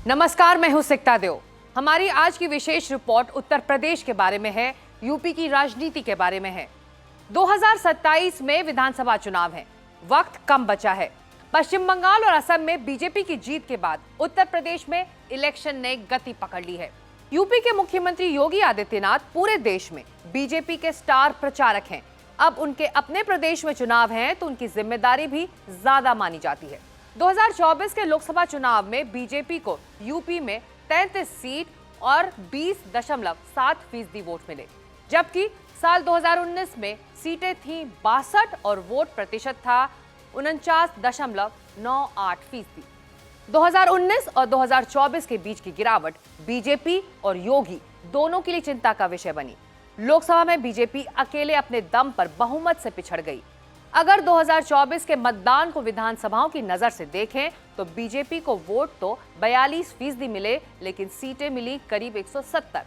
नमस्कार, मैं हूं सिकता देव। हमारी आज की विशेष रिपोर्ट उत्तर प्रदेश के बारे में है, यूपी की राजनीति के बारे में है। 2027 में विधानसभा चुनाव है, वक्त कम बचा है। पश्चिम बंगाल और असम में बीजेपी की जीत के बाद उत्तर प्रदेश में इलेक्शन ने गति पकड़ ली है। यूपी के मुख्यमंत्री योगी आदित्यनाथ पूरे देश में बीजेपी के स्टार प्रचारक हैं। अब उनके अपने प्रदेश में चुनाव हैं तो उनकी जिम्मेदारी भी ज्यादा मानी जाती है। 2024 के लोकसभा चुनाव में बीजेपी को यूपी में 33 सीट और 20.7% वोट मिले, जबकि साल 2019 में सीटें थीं 62 और वोट प्रतिशत था 49.98%। 2019 और 2024 के बीच की गिरावट बीजेपी और योगी दोनों के लिए चिंता का विषय बनी। लोकसभा में बीजेपी अकेले अपने दम पर बहुमत से पिछड़ गई। अगर 2024 के मतदान को विधानसभाओं की नजर से देखें तो बीजेपी को वोट तो 42% मिले, लेकिन सीटें मिली करीब 170।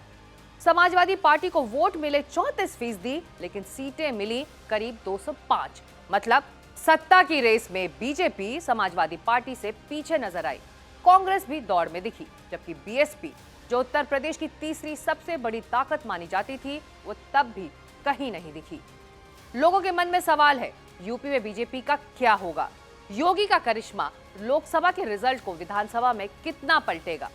समाजवादी पार्टी को वोट मिले 34%, लेकिन सीटें मिली करीब 205। मतलब सत्ता की रेस में बीजेपी समाजवादी पार्टी से पीछे नजर आई। कांग्रेस भी दौड़ में दिखी, जबकि बीएसपी, जो उत्तर प्रदेश की तीसरी सबसे बड़ी ताकत मानी जाती थी, वो तब भी कहीं नहीं दिखी। लोगों के मन में सवाल है, यूपी में बीजेपी का क्या होगा? योगी का करिश्मा लोकसभा के रिजल्ट को विधानसभा में कितना पलटेगा?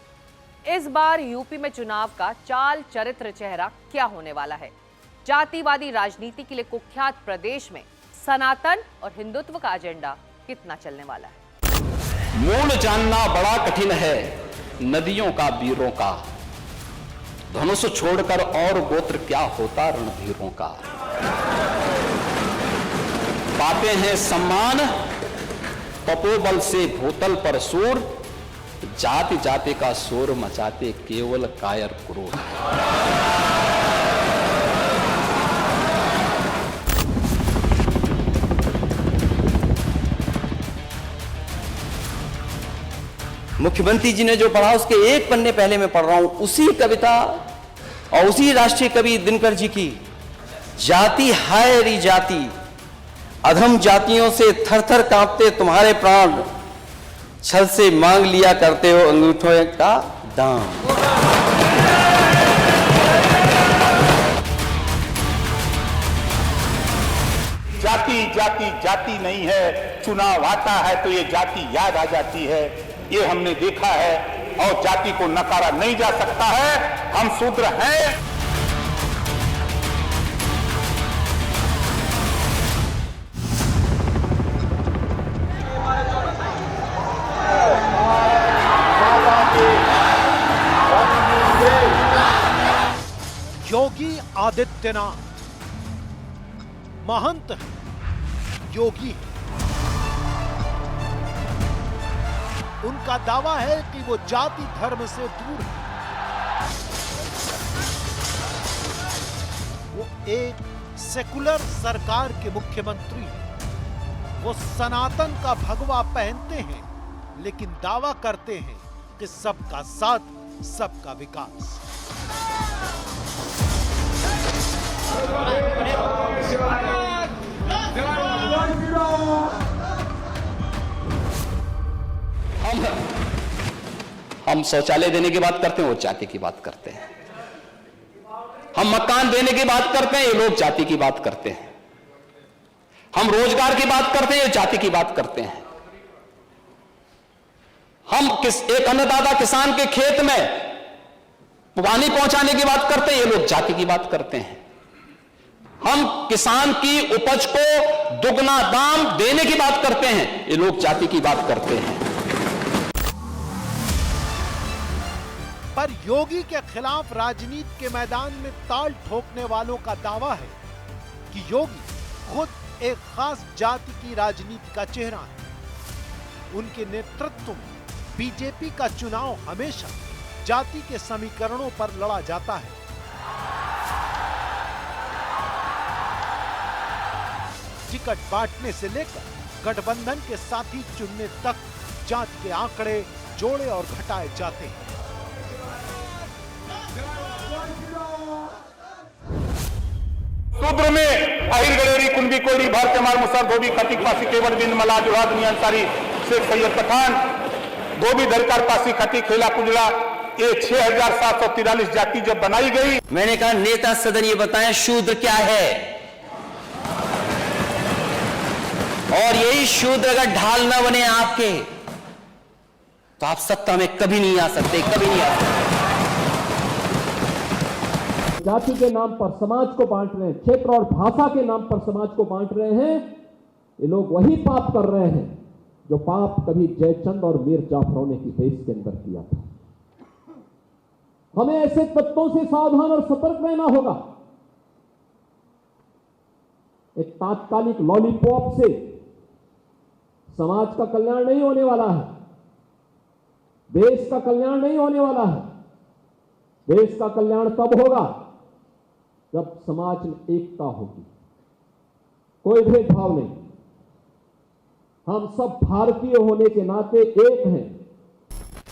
इस बार यूपी में चुनाव का चाल चरित्र चेहरा क्या होने वाला है? जातिवादी राजनीति के लिए कुख्यात प्रदेश में सनातन और हिंदुत्व का एजेंडा कितना चलने वाला है? मूल जानना बड़ा कठिन है नदियों का, वीरों का। धनुष छोड़कर और गोत्र क्या होता रणधीरों का। पाते हैं सम्मान तपोबल से भूतल पर सूर, जाति जाति का शोर मचाते केवल कायर क्रूर। मुख्यमंत्री जी ने जो पढ़ा उसके एक पन्ने पहले मैं पढ़ रहा हूं, उसी कविता और उसी राष्ट्रीय कवि दिनकर जी की। जाति हाय री जाति, अधम जातियों से थर थर कांपते तुम्हारे प्राण, छल से मांग लिया करते हो अंगूठों का दाम। जाति जाति जाति नहीं है, चुनाव आता है तो ये जाति याद आ जाती है। ये हमने देखा है और जाति को नकारा नहीं जा सकता है। हम शूद्र हैं। योगी आदित्यनाथ महंत है, योगी है। उनका दावा है कि वो जाति धर्म से दूर है। वो एक सेकुलर सरकार के मुख्यमंत्री हैं। वो सनातन का भगवा पहनते हैं, लेकिन दावा करते हैं कि सबका साथ, सबका विकास। हम शौचालय देने की बात करते हैं, वो जाति की बात करते हैं। हम मकान देने की बात करते हैं, ये लोग जाति की बात करते हैं। हम रोजगार की बात करते हैं, ये जाति की बात करते हैं। हम एक अन्नदाता किसान के खेत में पानी पहुंचाने की बात करते हैं, ये लोग जाति की बात करते हैं। हम किसान की उपज को दुगना दाम देने की बात करते हैं, ये लोग जाति की बात करते हैं। पर योगी के खिलाफ राजनीति के मैदान में ताल ठोकने वालों का दावा है कि योगी खुद एक खास जाति की राजनीति का चेहरा है। उनके नेतृत्व में बीजेपी का चुनाव हमेशा जाति के समीकरणों पर लड़ा जाता है। टिकट बांटने से लेकर गठबंधन के साथी चुनने तक जाति के आंकड़े जोड़े और घटाए जाते हैं। शूद्र में अहिर गडेरी, कुंभी कोयरी, भारतीय मार, मुसर, धोबी, खतीक, पासी, केवट, बिंद, मला, जुहा, दुनिया अंसारी, शेख सैयद पठान, धोबी धरकर पासी खटी खेला कुजला, ये 6,743 जाति जब बनाई गई। मैंने कहा नेता सदन ये बताएं शूद्र क्या है, और यही शूद्र अगर ढाल न बने आपके तो आप सत्ता में कभी नहीं आ सकते, कभी नहीं आ सकते। जाति के नाम पर समाज को बांट रहे हैं, क्षेत्र और भाषा के नाम पर समाज को बांट रहे हैं, ये लोग वही पाप कर रहे हैं जो पाप कभी जयचंद और मीर जाफरों ने की देश के अंदर किया था। हमें ऐसे तत्वों से सावधान और सतर्क रहना होगा। एक तात्कालिक लॉलीपॉप से समाज का कल्याण नहीं होने वाला है, देश का कल्याण नहीं होने वाला है। देश का कल्याण तब होगा जब समाज में एकता होगी, कोई भेदभाव नहीं। हम सब भारतीय होने के नाते एक हैं।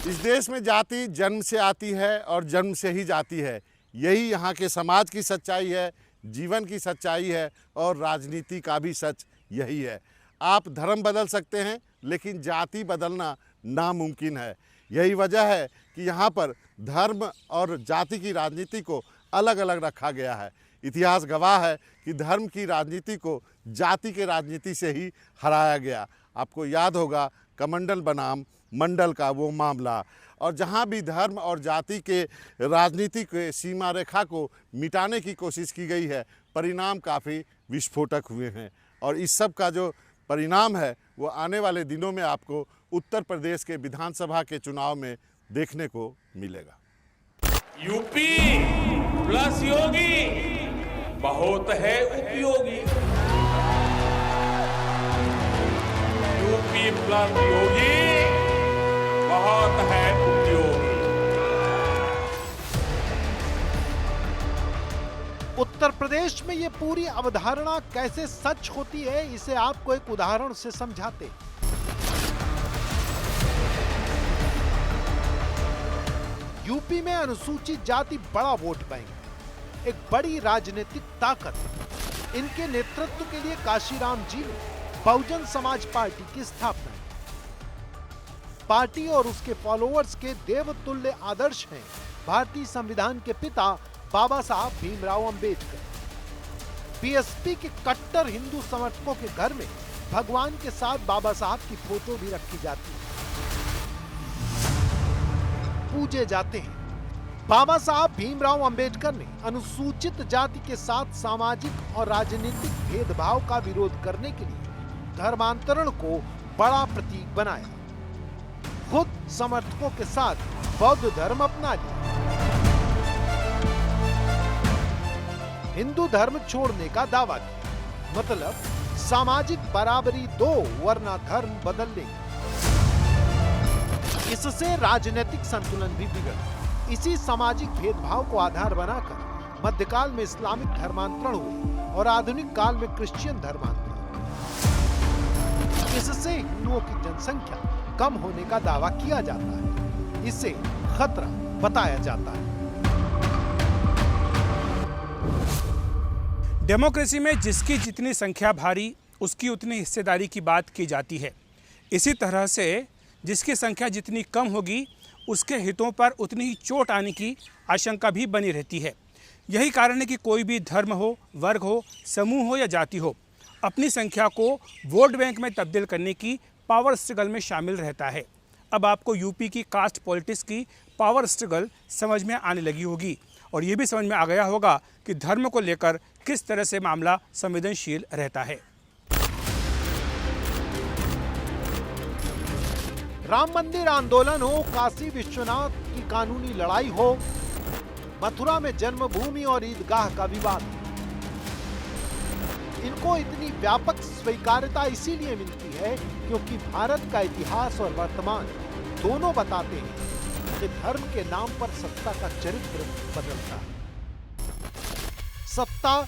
इस देश में जाति जन्म से आती है और जन्म से ही जाती है। यही यहाँ के समाज की सच्चाई है, जीवन की सच्चाई है, और राजनीति का भी सच यही है। आप धर्म बदल सकते हैं लेकिन जाति बदलना नामुमकिन है। यही वजह है कि यहाँ पर धर्म और जाति की राजनीति को अलग अलग रखा गया है। इतिहास गवाह है कि धर्म की राजनीति को जाति के राजनीति से ही हराया गया। आपको याद होगा कमंडल बनाम मंडल का वो मामला, और जहाँ भी धर्म और जाति के राजनीति के सीमा रेखा को मिटाने की कोशिश की गई है, परिणाम काफ़ी विस्फोटक हुए हैं। और इस सब का जो परिणाम है वो आने वाले दिनों में आपको उत्तर प्रदेश के विधानसभा के चुनाव में देखने को मिलेगा। यूपी प्लस योगी बहुत है उपयोगी। यूपी प्लस योगी बहुत है उपयोगी। उत्तर प्रदेश में ये पूरी अवधारणा कैसे सच होती है, इसे आपको एक उदाहरण से समझाते। यूपी में अनुसूचित जाति बड़ा वोट बैंक है, एक बड़ी राजनीतिक ताकत है। इनके नेतृत्व के लिए काशीराम जी ने बहुजन समाज पार्टी की स्थापना की। पार्टी और उसके फॉलोअर्स के देवतुल्य आदर्श हैं भारतीय संविधान के पिता बाबा साहब भीमराव अंबेडकर। बीएसपी के कट्टर हिंदू समर्थकों के घर में भगवान के साथ बाबा साहब की फोटो भी रखी जाती है, पूजे जाते हैं। बाबा साहब भीमराव अंबेडकर ने अनुसूचित जाति के साथ सामाजिक और राजनीतिक भेदभाव का विरोध करने के लिए धर्मांतरण को बड़ा प्रतीक बनाया। खुद समर्थकों के साथ बौद्ध धर्म अपना लिया। हिंदू धर्म छोड़ने का दावा किया, मतलब सामाजिक बराबरी दो वरना धर्म बदल लेंगे। इससे राजनीतिक संतुलन भी बिगड़ा। इसी सामाजिक भेदभाव को आधार बनाकर मध्यकाल में इस्लामिक धर्मांतरण हुए और आधुनिक काल में क्रिश्चियन धर्मांतरण। इससे हिंदुओं की जनसंख्या कम होने का दावा किया जाता है, इसे खतरा बताया जाता है। डेमोक्रेसी में जिसकी जितनी संख्या भारी उसकी उतनी हिस्सेदारी की बात की जाती है। इसी तरह से जिसकी संख्या जितनी कम होगी उसके हितों पर उतनी ही चोट आने की आशंका भी बनी रहती है। यही कारण है कि कोई भी धर्म हो, वर्ग हो, समूह हो या जाति हो, अपनी संख्या को वोट बैंक में तब्दील करने की पावर स्ट्रगल में शामिल रहता है। अब आपको यूपी की कास्ट पॉलिटिक्स की पावर स्ट्रगल समझ में आने लगी होगी और ये भी समझ में आ गया होगा कि धर्म को लेकर किस तरह से मामला संवेदनशील रहता है। राम मंदिर आंदोलन हो, काशी विश्वनाथ की कानूनी लड़ाई हो, मथुरा में जन्मभूमि और ईदगाह का विवाद, इनको इतनी व्यापक स्वीकार्यता इसीलिए मिलती है क्योंकि भारत का इतिहास और वर्तमान दोनों बताते हैं कि धर्म के नाम पर सत्ता का चरित्र बदलता है। सत्ता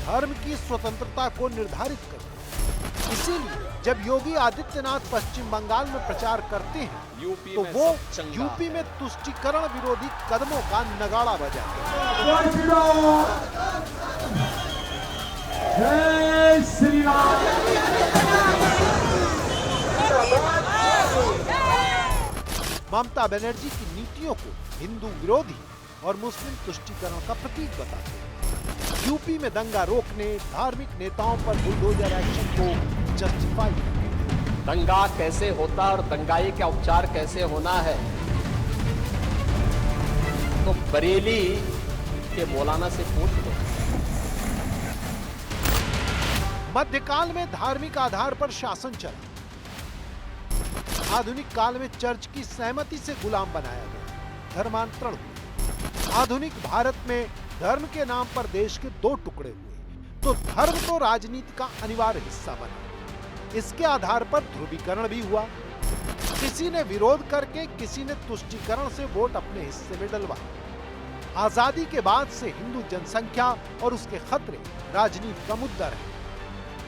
धर्म की स्वतंत्रता को निर्धारित करती है। इसीलिए जब योगी आदित्यनाथ पश्चिम बंगाल में प्रचार करते हैं तो वो यूपी में तुष्टीकरण विरोधी कदमों का नगाड़ा बजाते हैं। ममता बनर्जी की नीतियों को हिंदू विरोधी और मुस्लिम तुष्टीकरण का प्रतीक बताते हैं। यूपी में दंगा रोकने, धार्मिक नेताओं पर बुलडोजर एक्शन को जस्टिफाई करते हैं। दंगा कैसे होता और दंगाई का उपचार कैसे होना है तो बरेली के मौलाना से पूछ लो। मध्यकाल में धार्मिक आधार पर शासन चला, आधुनिक काल में चर्च की सहमति से गुलाम बनाया गया, धर्मांतरण हुए। आधुनिक भारत में धर्म के नाम पर देश के दो टुकड़े हुए, तो धर्म तो राजनीति का अनिवार्य हिस्सा बना। इसके आधार पर ध्रुवीकरण भी हुआ। किसी ने विरोध करके, किसी ने तुष्टीकरण से वोट अपने हिस्से में डलवाया। आजादी के बाद से हिंदू जनसंख्या और उसके खतरे राजनीति का मुद्दा रहे।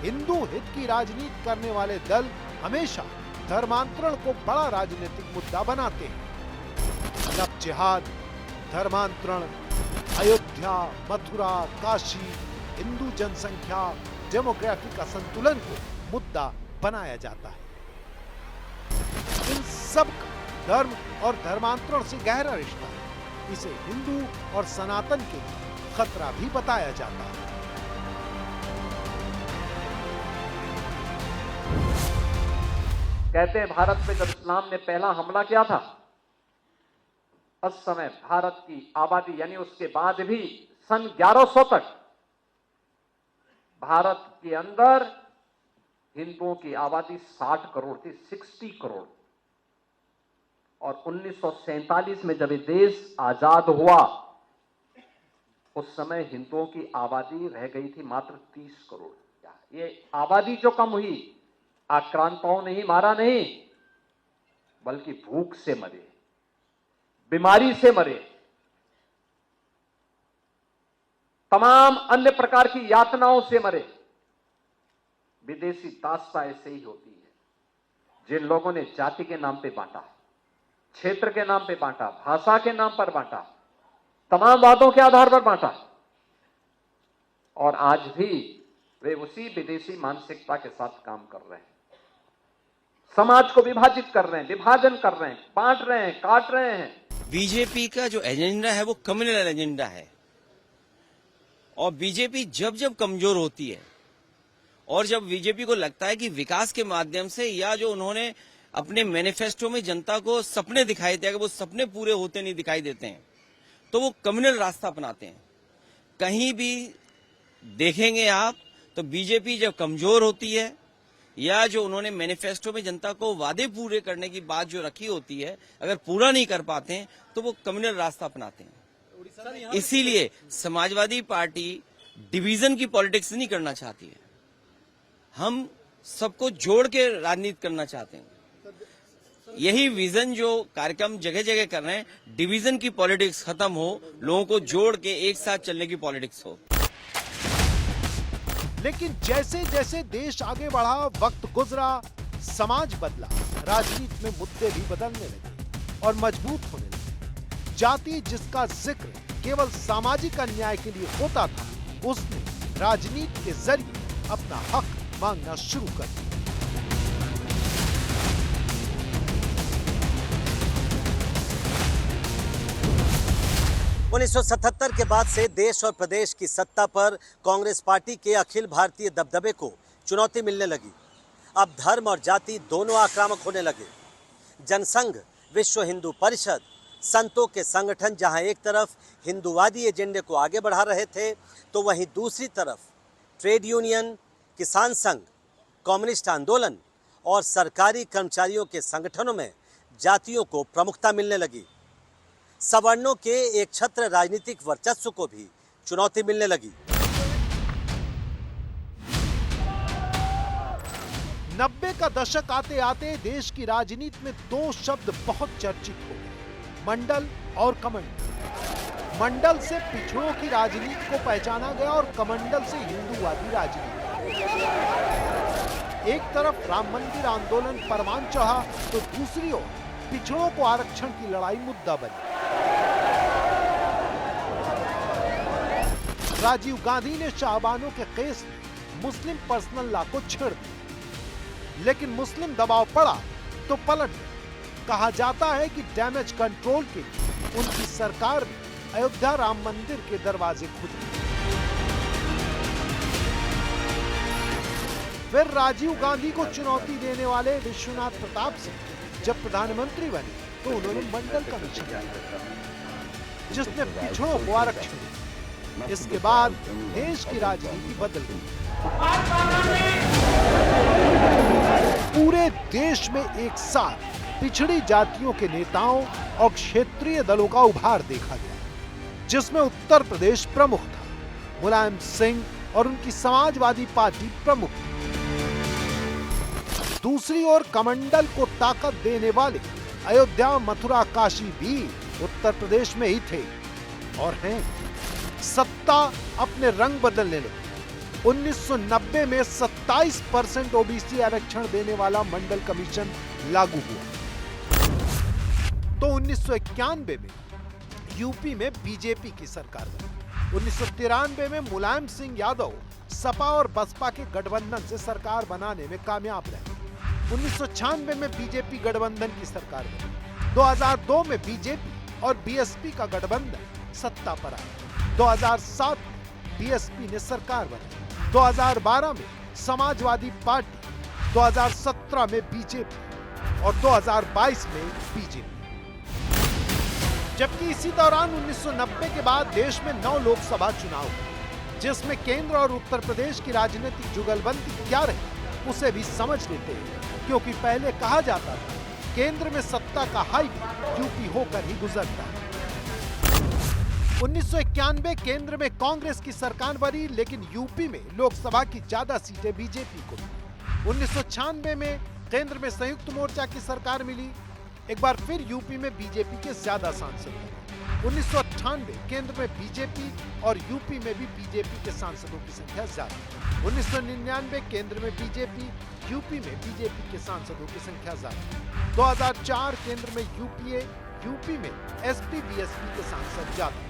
हिंदू हित की राजनीति करने वाले दल हमेशा धर्मांतरण को बड़ा राजनीतिक मुद्दा बनाते हैं। जब जिहाद, धर्मांतरण, अयोध्या, मथुरा, काशी, हिंदू जनसंख्या, डेमोग्राफिक असंतुलन को मुद्दा बनाया जाता है। इन सब का धर्म और धर्मांतरण से गहरा रिश्ता है। इसे हिंदू और सनातन के लिए खतरा भी बताया जाता है। कहते हैं भारत पे जब इस्लाम ने पहला हमला किया था उस समय भारत की आबादी यानी उसके बाद भी सन 1100 तक भारत के अंदर हिंदुओं की आबादी 60 करोड़ थी, 60 करोड़। और 1947 में जब ये देश आजाद हुआ उस समय हिंदुओं की आबादी रह गई थी मात्र 30 करोड़। ये आबादी जो कम हुई, आक्रांताओं ने ही मारा नहीं, बल्कि भूख से मरे, बीमारी से मरे, तमाम अन्य प्रकार की यातनाओं से मरे। विदेशी दास्ता ऐसे ही होती है। जिन लोगों ने जाति के नाम पे बांटा, क्षेत्र के नाम पे बांटा, भाषा के नाम पर बांटा, तमाम वादों के आधार पर बांटा, और आज भी वे उसी विदेशी मानसिकता के साथ काम कर रहे हैं। समाज को विभाजित कर रहे हैं, विभाजन कर रहे हैं, बांट रहे हैं, काट रहे हैं। बीजेपी का जो एजेंडा है वो कम्युनल एजेंडा है, और बीजेपी जब जब कमजोर होती है और जब बीजेपी को लगता है कि विकास के माध्यम से, या जो उन्होंने अपने मैनिफेस्टो में जनता को सपने दिखाए थे, अगर वो सपने पूरे होते नहीं दिखाई देते हैं तो वो कम्युनल रास्ता अपनाते हैं। कहीं भी देखेंगे आप तो बीजेपी जब कमजोर होती है या जो उन्होंने मैनिफेस्टो में जनता को वादे पूरे करने की बात जो रखी होती है अगर पूरा नहीं कर पाते हैं तो वो कम्युनल रास्ता अपनाते हैं। इसीलिए समाजवादी पार्टी डिवीजन की पॉलिटिक्स नहीं करना चाहती है, हम सबको जोड़ के राजनीति करना चाहते हैं। यही विजन जो कार्यक्रम जगह जगह कर रहे हैं, डिवीजन की पॉलिटिक्स खत्म हो, लोगों को जोड़ के एक साथ चलने की पॉलिटिक्स हो। लेकिन जैसे जैसे देश आगे बढ़ा, वक्त गुजरा, समाज बदला, राजनीति में मुद्दे भी बदलने लगे और मजबूत होने लगे। जाति जिसका जिक्र केवल सामाजिक अन्याय के लिए होता था, उसने राजनीति के जरिए अपना हक मांगना शुरू कर दिया। उन्नीस 1977 के बाद से देश और प्रदेश की सत्ता पर कांग्रेस पार्टी के अखिल भारतीय दबदबे को चुनौती मिलने लगी। अब धर्म और जाति दोनों आक्रामक होने लगे। जनसंघ, विश्व हिंदू परिषद, संतों के संगठन जहां एक तरफ हिंदूवादी एजेंडे को आगे बढ़ा रहे थे, तो वहीं दूसरी तरफ ट्रेड यूनियन, किसान संघ, कम्युनिस्ट आंदोलन और सरकारी कर्मचारियों के संगठनों में जातियों को प्रमुखता मिलने लगी। सवर्णों के एक छत्र राजनीतिक वर्चस्व को भी चुनौती मिलने लगी। 90 का दशक आते आते देश की राजनीति में दो शब्द बहुत चर्चित हो गए, मंडल और कमंडल। मंडल से पिछड़ों की राजनीति को पहचाना गया और कमंडल से हिंदूवादी राजनीति। एक तरफ राम मंदिर आंदोलन परवान चढ़ा तो दूसरी ओर पिछड़ों को आरक्षण की लड़ाई मुद्दा बनी। राजीव गांधी ने शाहबानों के केस में मुस्लिम पर्सनल लॉ को छेड़ दिया, लेकिन मुस्लिम दबाव पड़ा तो पलट गया। कहा जाता है कि डैमेज कंट्रोल के लिए उनकी सरकार ने अयोध्या राम मंदिर के दरवाजे खोले। फिर राजीव गांधी को चुनौती देने वाले विश्वनाथ प्रताप सिंह जब प्रधानमंत्री बने तो उन्होंने मंडल कमीशन बनाया, जिसने पिछड़ों को आरक्षण दिया। इसके बाद देश की राजनीति बदल गई। पूरे देश में एक साथ पिछड़ी जातियों के नेताओं और क्षेत्रीय दलों का उभार देखा गया, जिसमें उत्तर प्रदेश प्रमुख था। मुलायम सिंह और उनकी समाजवादी पार्टी प्रमुख थी। दूसरी ओर कमंडल को ताकत देने वाले अयोध्या, मथुरा, काशी भी उत्तर प्रदेश में ही थे और हैं। सत्ता अपने रंग बदलने लगी। 1990 में 27% ओबीसी आरक्षण देने वाला मंडल कमीशन लागू हुआ। तो 1991 में यूपी में बीजेपी की सरकार बनी। 1993 में मुलायम सिंह यादव सपा और बसपा के गठबंधन से सरकार बनाने में कामयाब रहे। 1996 में बीजेपी गठबंधन की सरकार बनी। 2002 में बीजेपी और बीएसपी का गठबंधन सत्ता पर आया। 2007 में बीएसपी ने सरकार बनाई। 2012 में समाजवादी पार्टी, 2017 में बीजेपी और 2022 में बीजेपी। जबकि इसी दौरान 1990 के बाद देश में 9 लोकसभा चुनाव हुए, जिसमें केंद्र और उत्तर प्रदेश की राजनीतिक जुगलबंदी क्या रही उसे भी समझ लेते हैं, क्योंकि पहले कहा जाता था केंद्र में सत्ता का हाईवे यूपी होकर ही गुजरता है। 1991 केंद्र में कांग्रेस की सरकार बनी, लेकिन यूपी में लोकसभा की ज्यादा सीटें बीजेपी को मिली। 1996 में केंद्र में संयुक्त मोर्चा की सरकार मिली। एक बार फिर यूपी में बीजेपी के ज्यादा सांसद बने। 1998 केंद्र में बीजेपी और यूपी में भी बीजेपी के सांसदों की संख्या ज्यादा। 1999 केंद्र में बीजेपी, यूपी में बीजेपी के सांसदों की संख्या ज्यादा। 2004 केंद्र में यूपीए, यूपी में एसपी बीएसपी के सांसद ज्यादा।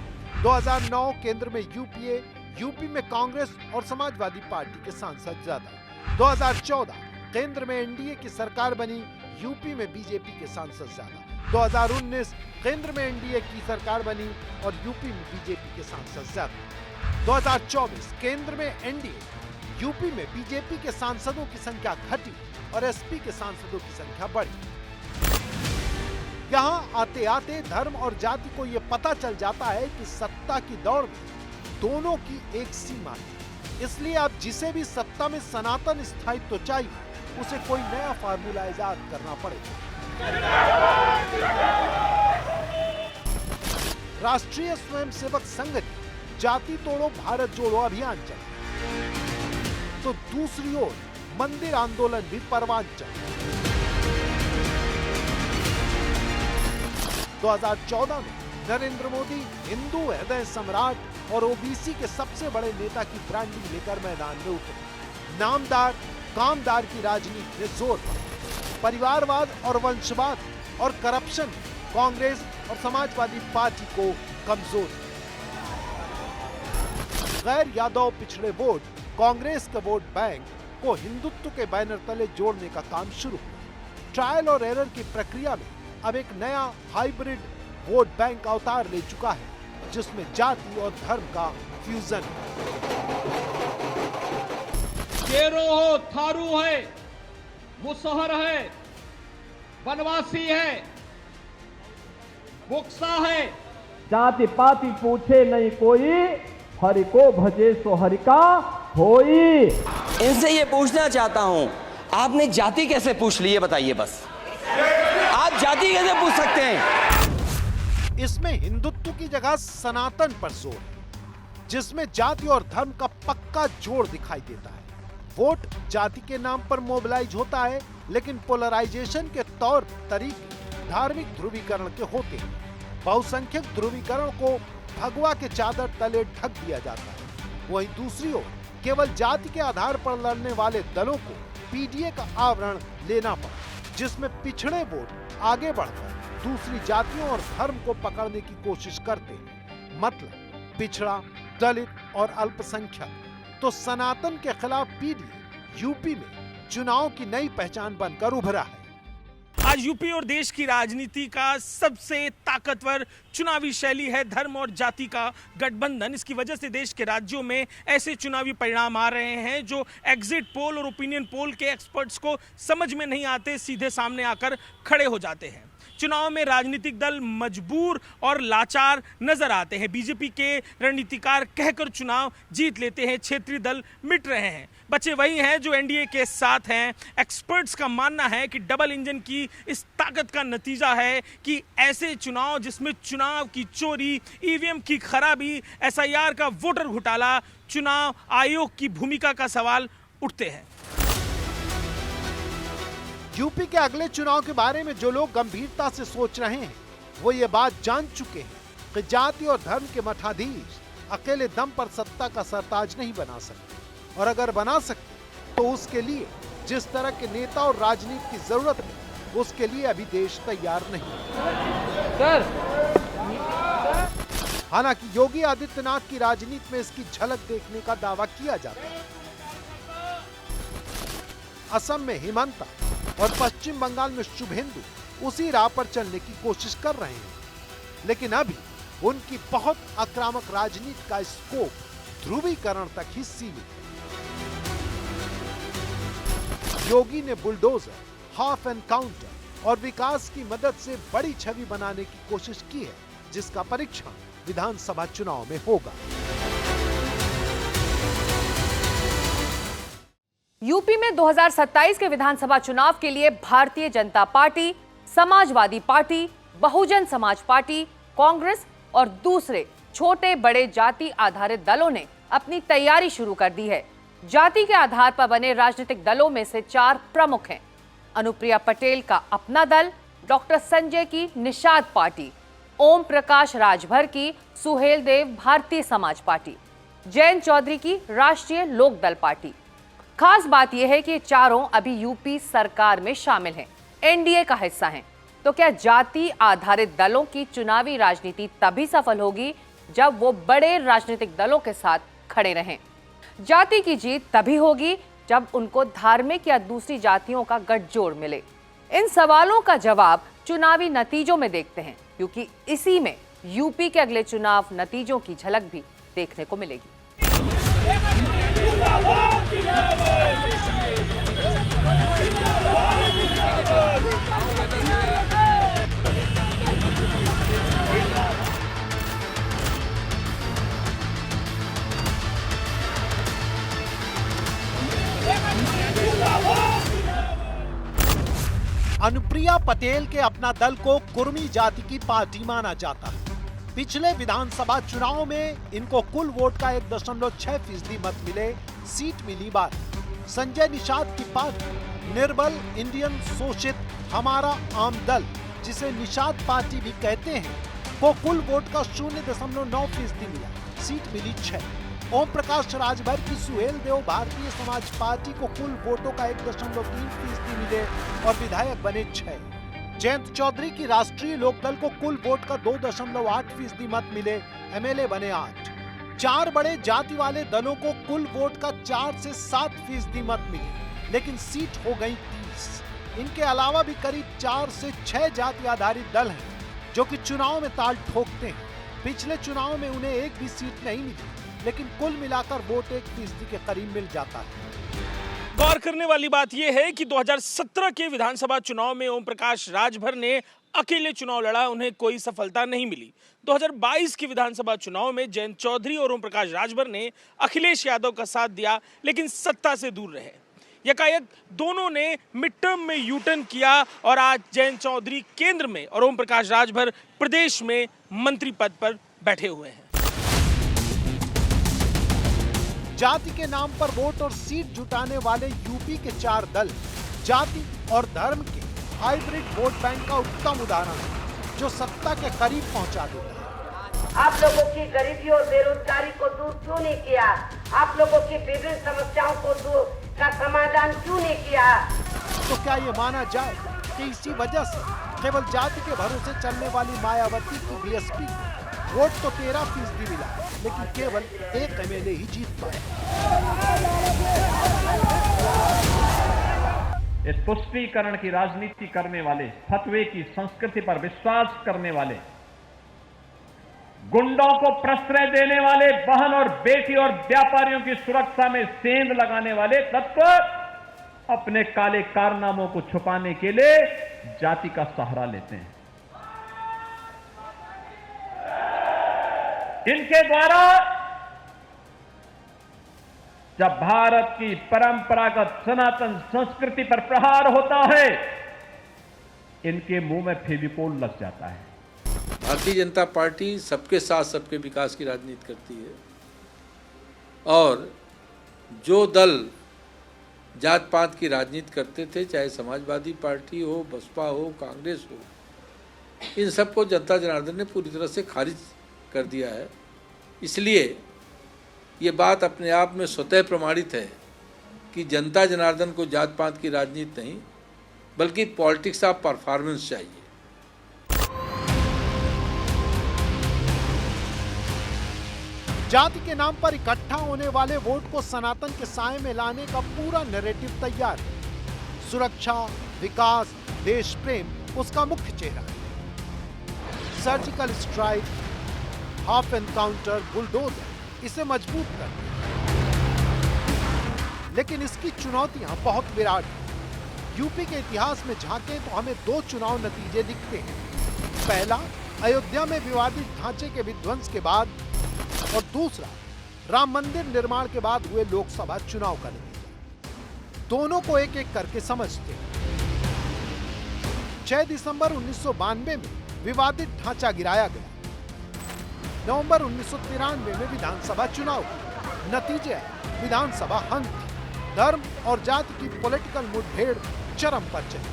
2009 केंद्र में यूपीए, यूपी में कांग्रेस और समाजवादी पार्टी के सांसद ज्यादा। 2014 केंद्र में एनडीए की सरकार बनी, यूपी में बीजेपी के सांसद ज्यादा। 2019 केंद्र में एनडीए की सरकार बनी और यूपी में बीजेपी के सांसद ज्यादा। 2024 केंद्र में एनडीए, यूपी में बीजेपी के सांसदों की संख्या घटी और एसपी के सांसदों की संख्या बढ़ी। यहाँ आते आते धर्म और जाति को यह पता चल जाता है कि सत्ता की दौड़ में दोनों की एक सीमा है। इसलिए अब जिसे भी सत्ता में सनातन स्थायित्व चाहिए, उसे कोई नया फार्मूला इजाद करना पड़ेगा। राष्ट्रीय स्वयंसेवक संघ ने जाति तोड़ो भारत जोड़ो अभियान चलाया, तो दूसरी ओर मंदिर आंदोलन भी परवान चला। 2014 में नरेंद्र मोदी हिंदू हृदय सम्राट और ओबीसी के सबसे बड़े नेता की ब्रांडिंग लेकर मैदान में उतरे। नामदार कामदार की राजनीति ने जोर पकड़ा। परिवारवाद और वंशवाद और करप्शन कांग्रेस और समाजवादी पार्टी को कमजोर किया। गैर यादव पिछड़े वोट कांग्रेस के वोट बैंक को हिंदुत्व के बैनर तले जोड़ने का काम शुरू हुआ। ट्रायल और एरर की प्रक्रिया में अब एक नया हाइब्रिड वोट बैंक अवतार ले चुका है, जिसमें जाति और धर्म का फ्यूजन है। शेरो हो, थारू है, मुसहर है, बनवासी है, बुक्सा है। जाति पाति पूछे नहीं कोई, हरि को भजे सो हरि का होई। इनसे ये पूछना चाहता हूं, आपने जाति कैसे पूछ ली, ये बताइए बस। आप जाति कैसे पूछ सकते हैं? इसमें हिंदुत्व की जगह सनातन पर जोर है, जिसमें जाति और धर्म का पक्का जोड़ दिखाई देता है। वोट जाति के नाम पर मोबिलाइज होता है, लेकिन पोलराइजेशन के तौर तरीके धार्मिक ध्रुवीकरण के होते हैं। बहुसंख्यक ध्रुवीकरण को भगवा के चादर तले ढक दिया जाता है। वहीं दूसरी ओर केवल जाति के आधार पर लड़ने वाले दलों को पीडीए का आवरण लेना पड़ा, जिसमें पिछड़े वोट आगे बढ़कर दूसरी जातियों और धर्म को पकड़ने की कोशिश करते हैं। मतलब पिछड़ा, दलित और अल्पसंख्यक। तो सनातन के खिलाफ पीडीए यूपी में चुनाव की नई पहचान बनकर उभरा है। आज यूपी और देश की राजनीति का सबसे ताकतवर चुनावी शैली है धर्म और जाति का गठबंधन। इसकी वजह से देश के राज्यों में ऐसे चुनावी परिणाम आ रहे हैं जो एग्जिट पोल और ओपिनियन पोल के एक्सपर्ट्स को समझ में नहीं आते, सीधे सामने आकर खड़े हो जाते हैं। चुनाव में राजनीतिक दल मजबूर और लाचार नजर आते हैं। बीजेपी के रणनीतिकार कहकर चुनाव जीत लेते हैं, क्षेत्रीय दल मिट रहे हैं। बचे वही हैं जो एनडीए के साथ हैं। एक्सपर्ट्स का मानना है कि डबल इंजन की इस ताकत का नतीजा है कि ऐसे चुनाव जिसमें चुनाव की चोरी, ईवीएम की खराबी, एसआईआर का वोटर घोटाला, चुनाव आयोग की भूमिका का सवाल उठते हैं। यूपी के अगले चुनाव के बारे में जो लोग गंभीरता से सोच रहे हैं वो ये बात जान चुके हैं कि जाति और धर्म के मठाधीश अकेले दम पर सत्ता का सरताज नहीं बना सकते, और अगर बना सकते तो उसके लिए जिस तरह के नेता और राजनीति की जरूरत है उसके लिए अभी देश तैयार नहीं। हालांकि योगी आदित्यनाथ की राजनीति में इसकी झलक देखने का दावा किया जाता है। असम में हिमंता और पश्चिम बंगाल में शुभेंदु उसी राह पर चलने की कोशिश कर रहे हैं, लेकिन अभी उनकी बहुत आक्रामक राजनीति का स्कोप ध्रुवीकरण तक ही सीमित है। योगी ने बुलडोजर, हाफ एनकाउंटर और विकास की मदद से बड़ी छवि बनाने की कोशिश की है, जिसका परीक्षण विधानसभा चुनाव में होगा। यूपी में 2027 के विधानसभा चुनाव के लिए Bharatiya Janata party, Samajwadi party, Bahujan Samaj party, Congress और दूसरे छोटे बड़े जाति आधारित दलों ने अपनी तैयारी शुरू कर दी है। जाति के आधार पर बने राजनीतिक दलों में से 4 प्रमुख हैं। अनुप्रिया पटेल का अपना दल, डॉक्टर संजय की निषाद पार्टी, ओम प्रकाश राजभर की सुहेलदेव भारतीय समाज पार्टी, जयंत चौधरी की राष्ट्रीय लोकदल पार्टी। खास बात यह है कि ये चारों अभी यूपी सरकार में शामिल हैं, एनडीए का हिस्सा हैं। तो क्या जाति आधारित दलों की चुनावी राजनीति तभी सफल होगी जब वो बड़े राजनीतिक दलों के साथ खड़े रहें? जाति की जीत तभी होगी जब उनको धार्मिक या दूसरी जातियों का गठजोड़ मिले। इन सवालों का जवाब चुनावी नतीजों में देखते हैं, क्योंकि इसी में यूपी के अगले चुनाव नतीजों की झलक भी देखने को मिलेगी। अनुप्रिया पटेल के अपना दल को कुर्मी जाति की पार्टी माना जाता है। पिछले विधानसभा चुनाव में इनको कुल वोट का 1.6% मत मिले, सीट मिली 12। संजय निषाद की पार्टी निर्बल इंडियन शोषित हमारा आम दल, जिसे निषाद पार्टी भी कहते हैं, को कुल वोट का 0.9% मिला, सीट मिली 6। ओम प्रकाश राजभर की सुहेलदेव भारतीय समाज पार्टी को कुल वोटों का 1.3% मिले और विधायक बने 6। जयंत चौधरी की राष्ट्रीय लोकदल को कुल वोट का 2.8% मत मिले, एमएलए बने 8। 4 बड़े जाति वाले दलों को कुल वोट का 4 से 7% मत मिले, लेकिन सीट हो गई 30। इनके अलावा भी करीब 4 से 6 जाति आधारित दल हैं जो कि चुनाव में ताल ठोकते हैं। पिछले चुनाव में उन्हें एक भी सीट नहीं मिली, लेकिन कुल मिलाकर वोट 1% के करीब मिल जाता है। गौर करने वाली बात यह है कि 2017 के विधानसभा चुनाव में ओम प्रकाश राजभर ने अकेले चुनाव लड़ा, उन्हें कोई सफलता नहीं मिली। 2022 के विधानसभा चुनाव में जयंत चौधरी और ओम प्रकाश राजभर ने अखिलेश यादव का साथ दिया, लेकिन सत्ता से दूर रहे। यकायक दोनों ने मिड टर्म में यू टर्न किया और आज जयंत चौधरी केंद्र में और ओम प्रकाश राजभर प्रदेश में मंत्री पद पर बैठे हुए हैं। जाति के नाम पर वोट और सीट जुटाने वाले यूपी के 4 दल जाति और धर्म के हाइब्रिड वोट बैंक का उत्तम उदाहरण है, जो सत्ता के करीब पहुंचा देता है। आप लोगों की गरीबी और बेरोजगारी को दूर क्यों नहीं किया? आप लोगों की विभिन्न समस्याओं को दूर का समाधान क्यों नहीं किया? तो क्या ये माना जाए कि इसी वजह से केवल जाति के भरोसे चलने वाली मायावती की बीएसपी वोट तो 13% मिला, लेकिन केवल 1 एमएलए ही जीत पाए। इस तुष्टीकरण की राजनीति करने वाले, फतवे की संस्कृति पर विश्वास करने वाले, गुंडों को प्रश्रय देने वाले, बहन और बेटी और व्यापारियों की सुरक्षा में सेंध लगाने वाले तत्व अपने काले कारनामों को छुपाने के लिए जाति का सहारा लेते हैं। इनके द्वारा जब भारत की परंपरागत सनातन संस्कृति पर प्रहार होता है, इनके मुंह में फेविकोल लग जाता है। भारतीय जनता पार्टी सबके साथ सबके विकास की राजनीति करती है और जो दल जात पात की राजनीति करते थे, चाहे समाजवादी पार्टी हो, बसपा हो, कांग्रेस हो, इन सबको जनता जनार्दन ने पूरी तरह से खारिज कर दिया है। इसलिए ये बात अपने आप में स्वतः प्रमाणित है कि जनता जनार्दन को जात पात की राजनीति नहीं बल्कि पॉलिटिक्स ऑफ परफॉर्मेंस चाहिए। जाति के नाम पर इकट्ठा होने वाले वोट को सनातन के साए में लाने का पूरा नैरेटिव तैयार है। सुरक्षा, विकास, देश प्रेम उसका मुख्य चेहरा है। Surgical strike, half encounter, bulldozer इसे मजबूत कर। लेकिन इसकी चुनौतियां बहुत विराट हैं। यूपी के इतिहास में झांके तो हमें दो चुनाव नतीजे दिखते हैं। पहला, अयोध्या में विवादित ढांचे के विध्वंस के बाद, और दूसरा, राम मंदिर निर्माण के बाद हुए लोकसभा चुनाव का नतीजा। दोनों को एक एक करके समझते हैं। 6 दिसंबर 1992 में विवादित ढांचा गिराया गया। नवंबर 1993 में विधानसभा चुनाव, नतीजे विधानसभा हंग थी। धर्म और जाति की पॉलिटिकल मुठभेड़ चरम पर चली।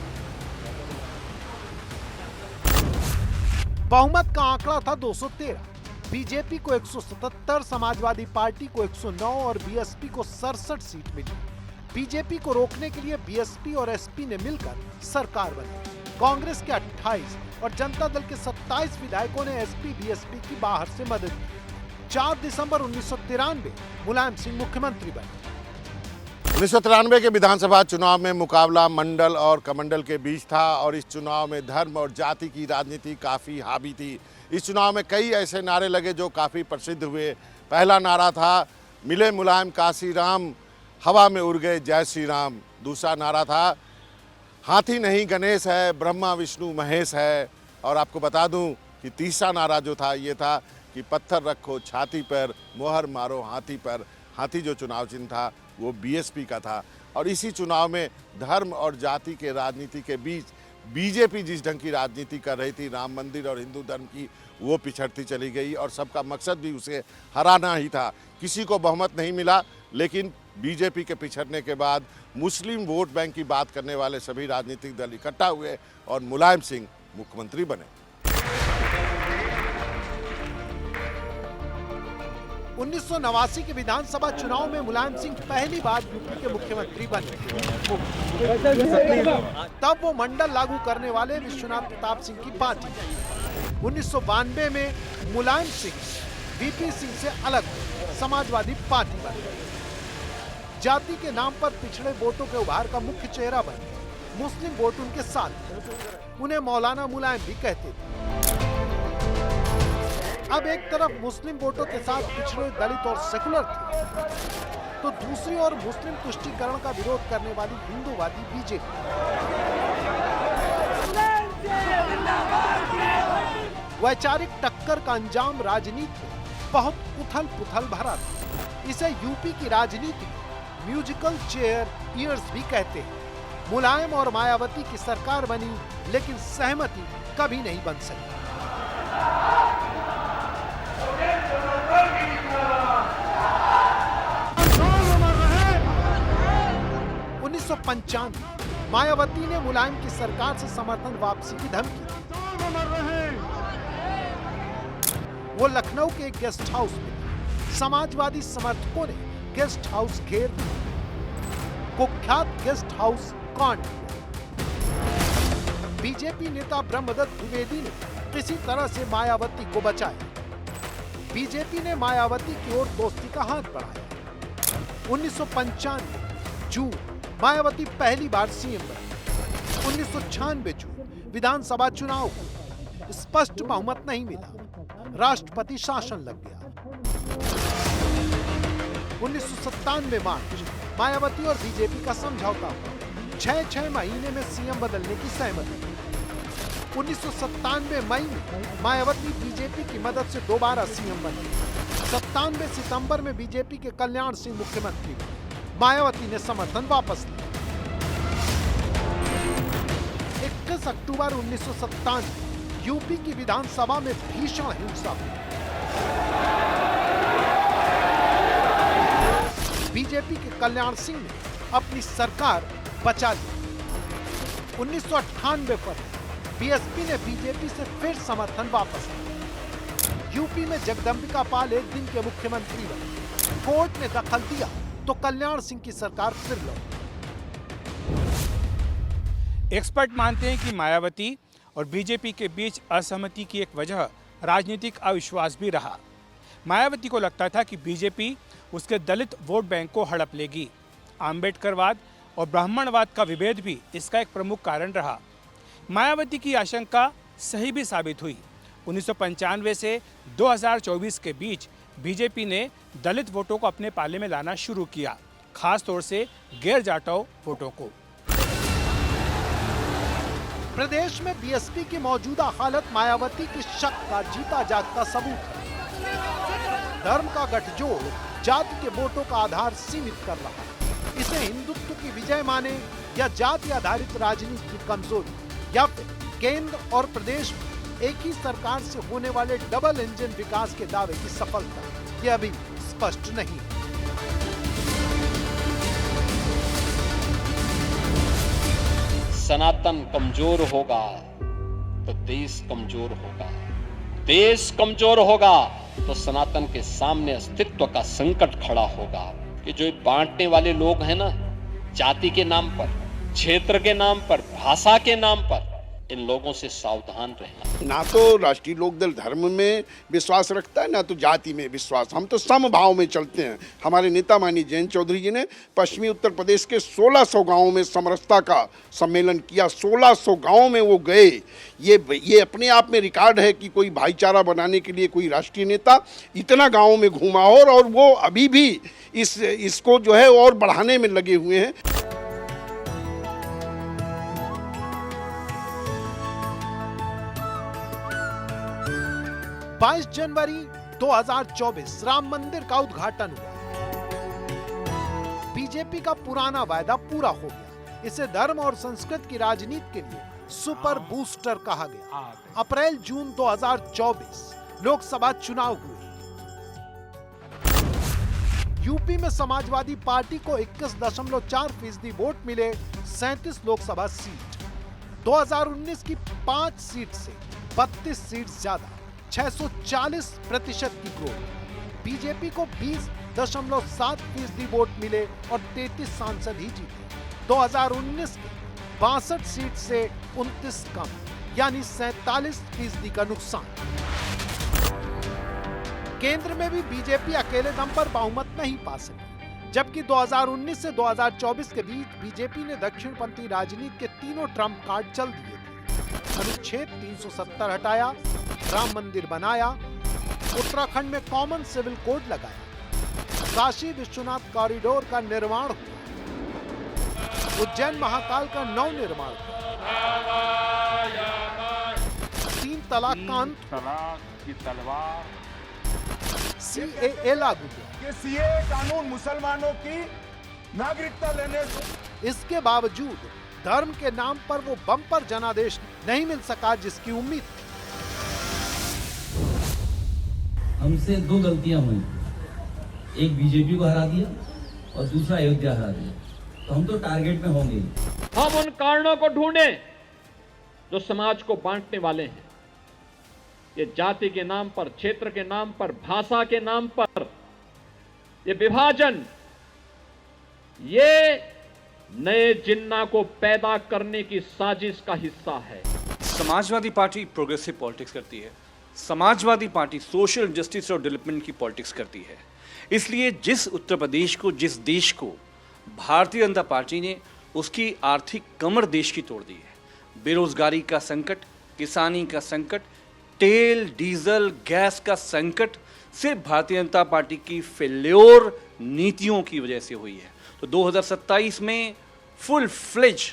बहुमत का आंकड़ा था 213, बीजेपी को 177, समाजवादी पार्टी को 109 और बीएसपी को 67 सीट मिली। बीजेपी को रोकने के लिए बीएसपी और एसपी ने मिलकर सरकार बनाई। कांग्रेस के 28 और जनता दल के 27 विधायकों ने एसपी बीएसपी की बाहर से मदद की। 4 दिसंबर 1993 मुलायम सिंह मुख्यमंत्री बने। 1993 के विधानसभा चुनाव में मुकाबला मंडल और कमंडल के बीच था और इस चुनाव में धर्म और जाति की राजनीति काफ़ी हावी थी। इस चुनाव में कई ऐसे नारे लगे जो काफ़ी प्रसिद्ध हुए। पहला नारा था मिले मुलायम काशी राम, हवा में उड़ गए जय श्री राम। दूसरा नारा था हाथी नहीं गणेश है, ब्रह्मा विष्णु महेश है। और आपको बता दूं कि तीसरा नारा जो था ये था कि पत्थर रखो छाती पर, मोहर मारो हाथी पर। हाथी जो चुनाव चिन्ह था वो बीएसपी का था। और इसी चुनाव में धर्म और जाति के राजनीति के बीच बीजेपी जिस ढंग की राजनीति कर रही थी, राम मंदिर और हिंदू धर्म की, वो पिछड़ती चली गई और सबका मकसद भी उसे हराना ही था। किसी को बहुमत नहीं मिला, लेकिन बीजेपी के पिछड़ने के बाद मुस्लिम वोट बैंक की बात करने वाले सभी राजनीतिक दल इकट्ठा हुए और मुलायम सिंह मुख्यमंत्री बने। 1989 के विधानसभा चुनाव में मुलायम सिंह पहली बार यूपी के मुख्यमंत्री बने। तब वो मंडल लागू करने वाले विश्वनाथ प्रताप सिंह की पार्टी। 1992 में मुलायम सिंह वीपी सिंह से अलग समाजवादी पार्टी बने। जाति के नाम पर पिछड़े वोटों के उभार का मुख्य चेहरा बने। मुस्लिम वोट उनके साथ, उन्हें मौलाना मुलायम भी कहते थे। अब एक तरफ मुस्लिम वोटों के साथ पिछड़े दलित और सेकुलर थे, तो दूसरी ओर मुस्लिम तुष्टीकरण का विरोध करने वाली हिंदूवादी बीजेपी। वैचारिक टक्कर का अंजाम राजनीति में बहुत उथल पुथल भरा था। इसे यूपी की राजनीति में म्यूजिकल चेयर ईयर्स भी कहते हैं। मुलायम और मायावती की सरकार बनी, लेकिन सहमति कभी नहीं बन सकी। 1995 मायावती ने मुलायम की सरकार से समर्थन वापसी की धमकी दी। वो लखनऊ के एक गेस्ट हाउस में समाजवादी समर्थकों ने गेस्ट हाउस घेर दिया। कुख्यात गेस्ट हाउस कांड। बीजेपी नेता ब्रह्मदत्त द्विवेदी ने किसी तरह से मायावती को बचाया। बीजेपी ने मायावती की ओर दोस्ती का हाथ बढ़ाया। 1995 जून मायावती पहली बार सीएम बनी। 1996 जून विधानसभा चुनाव हुआ, स्पष्ट बहुमत नहीं मिला, राष्ट्रपति शासन लग गया। 1997 मार्च मायावती और बीजेपी का समझौता हुआ, 6 महीने में सीएम बदलने की सहमति। 1997 मई में मायावती बीजेपी की मदद से दोबारा सीएम बनी। 97 सितंबर में बीजेपी के कल्याण सिंह मुख्यमंत्री बने। मायावती ने समर्थन वापस लिया। 21 अक्टूबर 1997 यूपी की विधानसभा में भीषण हिंसा हुई। बीजेपी के कल्याण सिंह ने अपनी सरकार बचा ली। 1998 पर बीएसपी ने बीजेपी से फिर समर्थन वापस लिया। यूपी में जगदंबिका पाल एक दिन के मुख्यमंत्री बने। कोर्ट ने दखल दिया तो कल्याण सिंह की सरकार फिर लौटी। एक्सपर्ट मानते हैं कि मायावती और बीजेपी के बीच असहमति की एक वजह राजनीतिक अविश्वास भी रहा। मायावती को लगता था कि बीजेपी उसके दलित वोट बैंक को हड़प लेगी। आम्बेडकरवाद और ब्राह्मणवाद का विभेद भी इसका एक प्रमुख कारण रहा। मायावती की आशंका सही भी साबित हुई। 1995 से 2024 के बीच बीजेपी ने दलित वोटों को अपने पाले में लाना शुरू किया, खास तौर से गैर जाटव वोटों को। प्रदेश में बीएसपी की मौजूदा हालत मायावती की शक का जीता जागता सबूत है। धर्म का गठजोड़ जाति के वोटों का आधार सीमित कर रहा है। इसे हिंदुत्व की विजय माने या जाति आधारित राजनीति की कमजोरी, या फिर केंद्र और प्रदेश में एक ही सरकार से होने वाले डबल इंजन विकास के दावे की सफलता, यह अभी स्पष्ट नहीं है। सनातन कमजोर होगा तो देश कमजोर होगा, देश कमजोर होगा तो सनातन के सामने अस्तित्व का संकट खड़ा होगा। कि जो बांटने वाले लोग हैं ना, जाति के नाम पर, क्षेत्र के नाम पर, भाषा के नाम पर, इन लोगों से सावधान रहना। ना तो राष्ट्रीय लोकदल धर्म में विश्वास रखता है, ना तो जाति में विश्वास। हम तो समभाव में चलते हैं। हमारे नेता माननीय जयंत चौधरी जी ने पश्चिमी उत्तर प्रदेश के 1600 गांवों में समरसता का सम्मेलन किया। 1600 गांवों में वो गए। ये अपने आप में रिकॉर्ड है कि कोई भाईचारा बनाने के लिए कोई राष्ट्रीय नेता इतना गाँवों में घूमा हो, और वो अभी भी इसको जो है और बढ़ाने में लगे हुए हैं। 22 जनवरी 2024 राम मंदिर का उद्घाटन हुआ। बीजेपी का पुराना वायदा पूरा हो गया। इसे धर्म और संस्कृति की राजनीति के लिए सुपर बूस्टर कहा गया। अप्रैल जून 2024 लोकसभा चुनाव हुए। यूपी में समाजवादी पार्टी को 21.4% वोट मिले, 37 लोकसभा सीट। 2019 की 5 सीट से 32 सीट ज्यादा, 640% की ग्रोथ। बीजेपी को 20.7% वोट मिले और 33 सांसद ही जीते। 2019 के 62 सीट से 29 कम, यानी 47% का नुकसान। केंद्र में भी बीजेपी अकेले दम पर बहुमत नहीं पा सकी, जबकि 2019 से 2024 के बीच बीजेपी ने दक्षिणपंथी राजनीति के तीनों ट्रम्प कार्ड चल दिए थे। अनुच्छेद 370 हटाया, राम मंदिर बनाया, उत्तराखंड में कॉमन सिविल कोड लगाया, काशी विश्वनाथ कॉरिडोर का निर्माण हुआ, उज्जैन महाकाल का नव निर्माण हुआ, 3 तलाक का अंत, CAA लागू हुआ। CAA कानून मुसलमानों की नागरिकता लेने से। इसके बावजूद धर्म के नाम पर वो बम्पर जनादेश नहीं मिल सका जिसकी उम्मीद थी। हमसे 2 गलतियां हुई, एक बीजेपी को हरा दिया और दूसरा अयोध्या हरा दिया, तो हम तो टारगेट में होंगे। हम उन कारणों को ढूंढें जो समाज को बांटने वाले हैं। ये जाति के नाम पर, क्षेत्र के नाम पर, भाषा के नाम पर ये विभाजन, ये नए जिन्ना को पैदा करने की साजिश का हिस्सा है। समाजवादी पार्टी प्रोग्रेसिव पॉलिटिक्स करती है। समाजवादी पार्टी सोशल जस्टिस और डेवलपमेंट की पॉलिटिक्स करती है। इसलिए जिस उत्तर प्रदेश को, जिस देश को भारतीय जनता पार्टी ने उसकी आर्थिक कमर देश की तोड़ दी है। बेरोजगारी का संकट, किसानी का संकट, तेल, डीजल, गैस का संकट सिर्फ भारतीय जनता पार्टी की फेल्योर नीतियों की वजह से हुई है। तो 2027 में फुल फ्लेज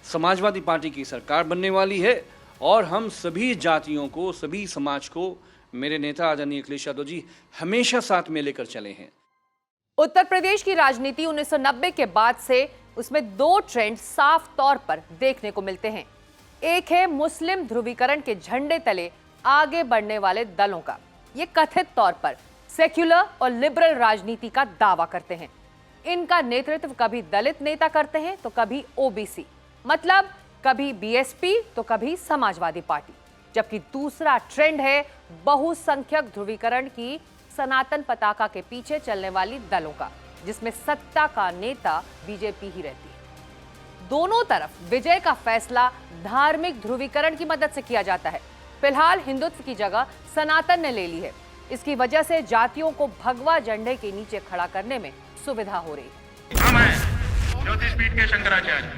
समाजवादी पार्टी की सरकार बनने वाली है और हम सभी जातियों को, सभी समाज को मेरे नेता आदरणीय अखिलेश यादव जी हमेशा साथ में लेकर चले हैं। उत्तर प्रदेश की राजनीति 1990 के बाद से उसमें दो ट्रेंड साफ तौर पर देखने को मिलते हैं। एक है मुस्लिम ध्रुवीकरण के झंडे तले आगे बढ़ने वाले दलों का। ये कथित तौर पर सेक्युलर और लिबरल राजनीति का दावा करते हैं। इनका नेतृत्व कभी दलित नेता करते हैं तो कभी ओबीसी, मतलब कभी बीएसपी तो कभी समाजवादी पार्टी। जबकि दूसरा ट्रेंड है बहुसंख्यक ध्रुवीकरण की सनातन पताका के पीछे चलने वाली दलों का, जिसमें सत्ता का नेता बीजेपी ही रहती है। दोनों तरफ विजय का फैसला धार्मिक ध्रुवीकरण की मदद से किया जाता है। फिलहाल हिंदुत्व की जगह सनातन ने ले ली है। इसकी वजह से जातियों को भगवा झंडे के नीचे खड़ा करने में सुविधा हो रही है। हम हैं ज्योतिषपीठ के शंकराचार्य,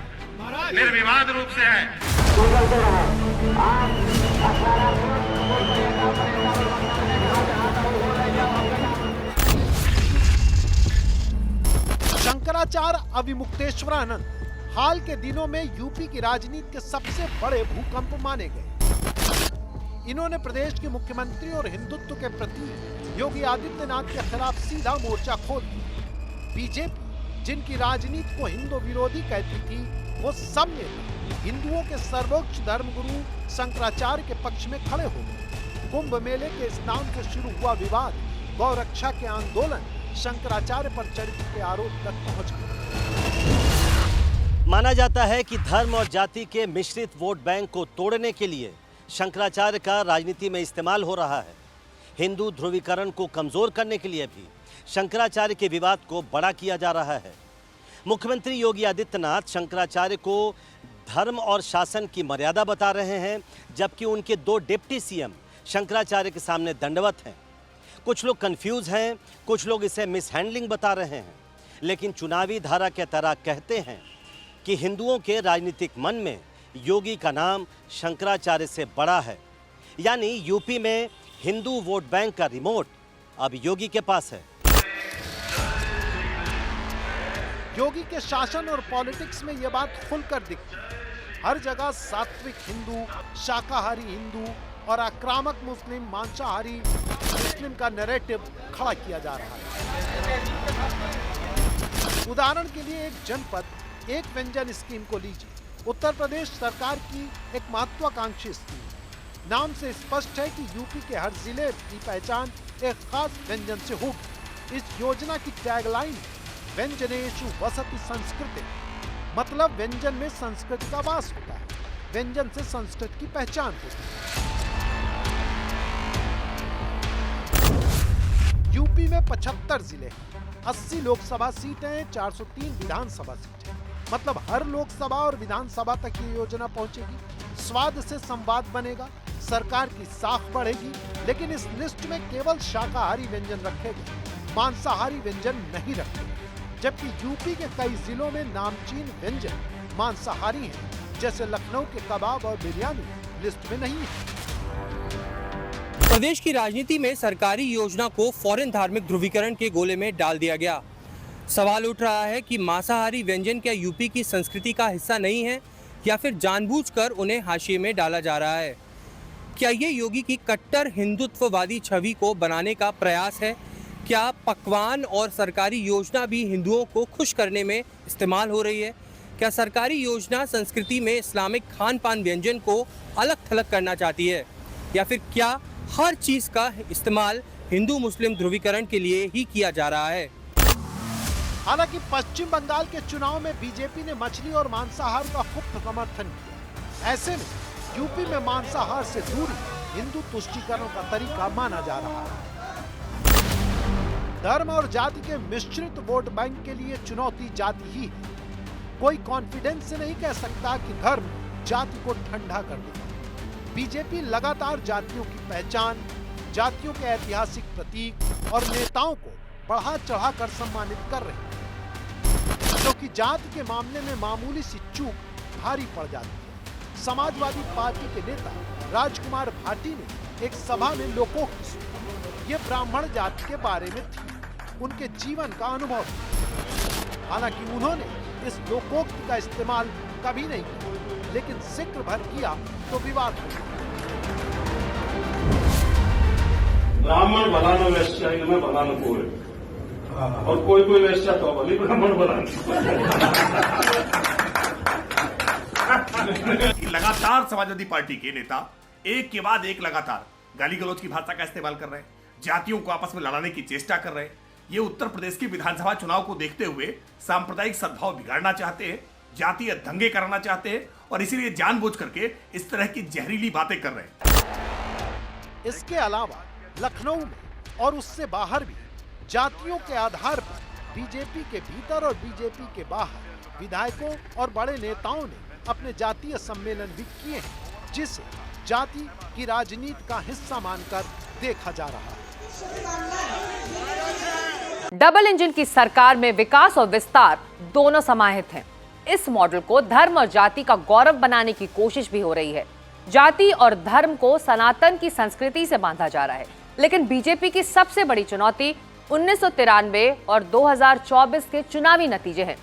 निर्विवाद रूप से है। शंकराचार्य अविमुक्तेश्वरानंद हाल के दिनों में यूपी की राजनीति के सबसे बड़े भूकंप माने गए। इन्होंने प्रदेश के मुख्यमंत्री और हिंदुत्व के प्रति योगी आदित्यनाथ के खिलाफ सीधा मोर्चा खोल दिया। बीजेपी जिनकी राजनीति को हिंदू विरोधी कहती थी, वो सब नेता हिंदुओं के सर्वोच्च धर्मगुरु शंकराचार्य के पक्ष में खड़े हो गए। कुंभ मेले के स्नान से शुरू हुआ विवाद, गौ रक्षा के आंदोलन शंकराचार्य पर चरित्र के आरोप तक पहुंच गए। माना जाता है कि धर्म और जाति के मिश्रित वोट बैंक को तोड़ने के लिए शंकराचार्य का राजनीति में इस्तेमाल हो रहा है। हिंदू ध्रुवीकरण को कमजोर करने के लिए भी शंकराचार्य के विवाद को बड़ा किया जा रहा है। मुख्यमंत्री योगी आदित्यनाथ शंकराचार्य को धर्म और शासन की मर्यादा बता रहे हैं, जबकि उनके दो डिप्टी सीएम शंकराचार्य के सामने दंडवत हैं। कुछ लोग कंफ्यूज हैं, कुछ लोग इसे मिसहैंडलिंग बता रहे हैं, लेकिन चुनावी धारा के तरह कहते हैं कि हिंदुओं के राजनीतिक मन में योगी का नाम शंकराचार्य से बड़ा है। यानी यूपी में हिंदू वोट बैंक का रिमोट अब योगी के पास है। योगी के शासन और पॉलिटिक्स में यह बात खुलकर दिखती है। हर जगह सात्विक हिंदू, शाकाहारी हिंदू और आक्रामक मुस्लिम, मांसाहारी मुस्लिम का नैरेटिव खड़ा किया जा रहा है। उदाहरण के लिए एक जनपद एक व्यंजन स्कीम को लीजिए। उत्तर प्रदेश सरकार की एक महत्वाकांक्षी स्कीम। नाम से स्पष्ट है कि यूपी के हर जिले की पहचान एक खास व्यंजन से होगी। इस योजना की टैगलाइन व्यंजनेषु वसति संस्कृति, मतलब व्यंजन में संस्कृति का वास होता है। व्यंजन से संस्कृति की पहचान होती है। यूपी में 75 जिले हैं, 80 लोकसभा सीटें, 403 विधानसभा सीटें। मतलब हर लोकसभा और विधानसभा तक ये योजना पहुंचेगी। स्वाद से संवाद बनेगा, सरकार की साख बढ़ेगी। लेकिन इस लिस्ट में केवल शाकाहारी व्यंजन रखे गए, मांसाहारी व्यंजन नहीं रखे गए। जबकि यूपी के कई जिलों में नामचीन व्यंजन मांसाहारी हैं, जैसे लखनऊ के कबाब और बिरयानी लिस्ट में नहीं है। प्रदेश की राजनीति में सरकारी योजना को फौरन धार्मिक ध्रुवीकरण के गोले में डाल दिया गया। सवाल उठ रहा है कि मांसाहारी व्यंजन क्या यूपी की संस्कृति का हिस्सा नहीं है, या फिर जानबूझकर उन्हें हाशिए में डाला जा रहा है? क्या ये योगी की कट्टर हिंदुत्ववादी छवि को बनाने का प्रयास है? क्या पकवान और सरकारी योजना भी हिंदुओं को खुश करने में इस्तेमाल हो रही है? क्या सरकारी योजना संस्कृति में इस्लामिक खान पान व्यंजन को अलग थलग करना चाहती है, या फिर क्या हर चीज़ का इस्तेमाल हिंदू मुस्लिम ध्रुवीकरण के लिए ही किया जा रहा है? हालांकि पश्चिम बंगाल के चुनाव में बीजेपी ने मछली और मांसाहार का खूब समर्थन किया। ऐसे में यूपी में मांसाहार से दूरी हिंदू तुष्टीकरण का तरीका माना जा रहा है। धर्म और जाति के मिश्रित वोट बैंक के लिए चुनौती जाति ही है। कोई कॉन्फिडेंस से नहीं कह सकता कि धर्म जाति को ठंडा कर देगा। बीजेपी लगातार जातियों की पहचान, जातियों के ऐतिहासिक प्रतीक और नेताओं को बढ़ा चढ़ाकर सम्मानित कर रही है। क्योंकि जाति के मामले में मामूली सी चूक भारी पड़ जाती है। समाजवादी पार्टी के नेता राजकुमार भाटी ने एक सभा में लोकोक्ति सुनी। ये ब्राह्मण जाति के बारे में थी, उनके जीवन का अनुभव था। हालांकि उन्होंने इस लोकोक्ति का इस्तेमाल कभी नहीं किया, लेकिन जिक्र भर किया तो विवाद हो गया। ब्राह्मण बनाना वैश्या में बनाना कोई और कोई वैश्या तो भले ब्राह्मण लगातार समाजवादी पार्टी के नेता एक के बाद एक लगातार गाली गलौज की भाषा का इस्तेमाल कर रहे हैं, जातियों को आपस में लड़ाने की चेष्टा कर रहे हैं। ये उत्तर प्रदेश के विधानसभा चुनाव को देखते हुए सांप्रदायिक सद्भाव बिगाड़ना चाहते हैं, जातीय दंगे कराना चाहते हैं और इसीलिए जानबूझ करके इस तरह की जहरीली बातें कर रहे हैं। इसके अलावा लखनऊ में और उससे बाहर भी जातियों के आधार पर बीजेपी के भीतर और बीजेपी के बाहर विधायकों और बड़े नेताओं ने अपने जातीय सम्मेलन भी किए हैं, जिसे जाति की राजनीति का हिस्सा मानकर देखा जा रहा है। डबल इंजन की सरकार में विकास और विस्तार दोनों समाहित हैं। इस मॉडल को धर्म और जाति का गौरव बनाने की कोशिश भी हो रही है। जाति और धर्म को सनातन की संस्कृति से बांधा जा रहा है, लेकिन बीजेपी की सबसे बड़ी चुनौती 1993 और 2024 के चुनावी नतीजे हैं।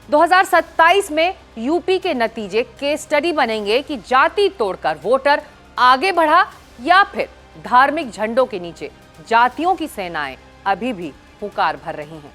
2027 में यूपी के नतीजे केस स्टडी बनेंगे कि जाति तोड़कर वोटर आगे बढ़ा या फिर धार्मिक झंडों के नीचे जातियों की सेनाएं अभी भी हुंकार भर रही हैं।